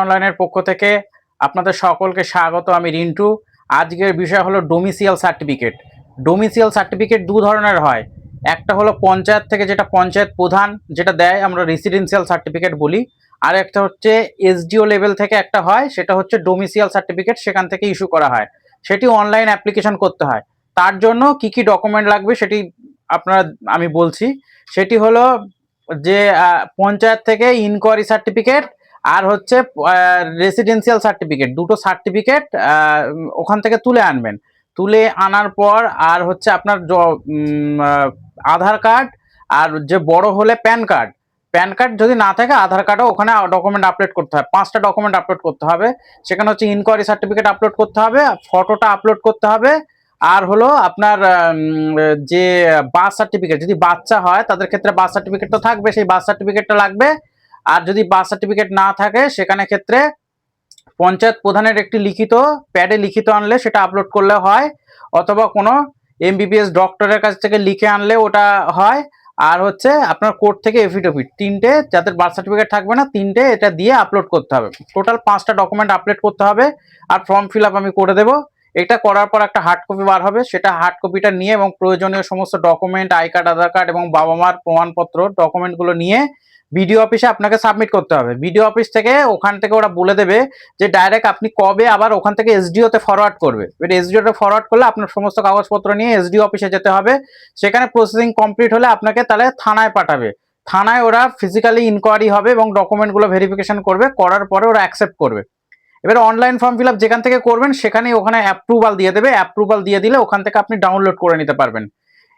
অনলাইনের পক্ষ থেকে আপনাদের সকলকে স্বাগত। আমি রিন্টু। আজকের বিষয় হলো ডোমিসিয়াল সার্টিফিকেট। ডোমিসিয়াল সার্টিফিকেট দু ধরনের হয়। একটা হলো পঞ্চায়েত থেকে, যেটা পঞ্চায়েত প্রধান যেটা দেয়, আমরা রেসিডেন্সিয়াল সার্টিফিকেট বলি। আর একটা হচ্ছে এসডিও লেভেল থেকে একটা হয়, সেটা হচ্ছে ডোমিসিয়াল সার্টিফিকেট, সেখান থেকে ইস্যু করা হয়। সেটি অনলাইন অ্যাপ্লিকেশন করতে হয়। তার জন্য কি কি ডকুমেন্ট লাগবে সেটি আপনারা আমি বলছি। সেটি হলো যে পঞ্চায়েত থেকে ইনকোয়ারি সার্টিফিকেট আর হচ্ছে রেসিডেন্সিয়াল সার্টিফিকেট, দুটো সার্টিফিকেট ওখান থেকে তুলে আনবেন। তুলে আনার পর আর হচ্ছে আপনার আধার কার্ড, আর যে বড় হলে প্যান কার্ড। প্যান কার্ড যদি না থাকে আধার কার্ডও ওখানে ডকুমেন্ট আপলোড করতে হয়। 5টা ডকুমেন্ট আপলোড করতে হবে। সেখানে হচ্ছে ইনকোয়ারি সার্টিফিকেট আপলোড করতে হবে, ফটোটা আপলোড করতে হবে, আর হলো আপনার যে বার্থ সার্টিফিকেট, যদি বাচ্চা হয় তাদের ক্ষেত্রে বার্থ সার্টিফিকেট তো থাকবে, সেই বার্থ সার্টিফিকেটটা লাগবে। আর যদি বার্থ সার্টিফিকেট না থাকে সেখানে ক্ষেত্রে পঞ্চায়েত প্রধানের একটি লিখিত প্যাডে লিখিত আনলে সেটা আপলোড করলে হয়, অথবা কোনো এমবিবিএস ডক্টরের কাছ থেকে লিখে আনলে ওটা হয়। আর হচ্ছে আপনার কোর্ট থেকে এফিডেভিট, তিনটে, যাদের বার্থ সার্টিফিকেট থাকবে না তিনটে, এটা দিয়ে আপলোড করতে হবে। টোটাল 5টা ডকুমেন্ট আপলোড করতে হবে। আর ফর্ম ফিল আপ আমি করে দেবো। এটা করার পর একটা হার্ড কপি বার হবে, সেটা হার্ড কপিটা নিয়ে এবং প্রয়োজনীয় সমস্ত document, I card, Aadhaar card এবং বাবা মার প্রমাণপত্র ডকুমেন্টগুলো নিয়ে বিডিও অফিসে আপনাকে সাবমিট করতে হবে। বিডিও অফিস থেকে ওখান থেকে ওরা বলে দেবে যে ডাইরেক্ট আপনি কবে আবার ওখান থেকে এসডিও তে ফরওয়ার্ড করবে। এসডিও তে ফরওয়ার্ড করলে আপনার সমস্ত কাগজপত্র নিয়ে এসডিও অফিসে যেতে হবে। সেখানে প্রসেসিং কমপ্লিট হলে আপনাকে তাহলে থানায় পাঠাবে। থানায় ওরা ফিজিক্যালি ইনকোয়ারি হবে এবং ডকুমেন্টগুলো ভেরিফিকেশন করবে, করার পরে ওরা অ্যাকসেপ্ট করবে। এবার অনলাইন ফর্ম ফিল আপ যেখান থেকে করবেন সেখানেই ওখানে অ্যাপ্রুভাল দিয়ে দেবে। অ্যাপ্রুভাল দিয়ে দিলে ওখান থেকে আপনি ডাউনলোড করে নিতে পারবেন।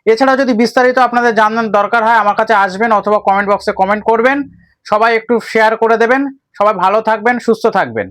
এছাড়া যদি বিস্তারিত আপনাদের জানার দরকার হয় আমার কাছে আসবেন অথবা কমেন্ট বক্সে কমেন্ট করবেন। সবাই একটু শেয়ার করে দেবেন। সবাই ভালো থাকবেন, সুস্থ থাকবেন।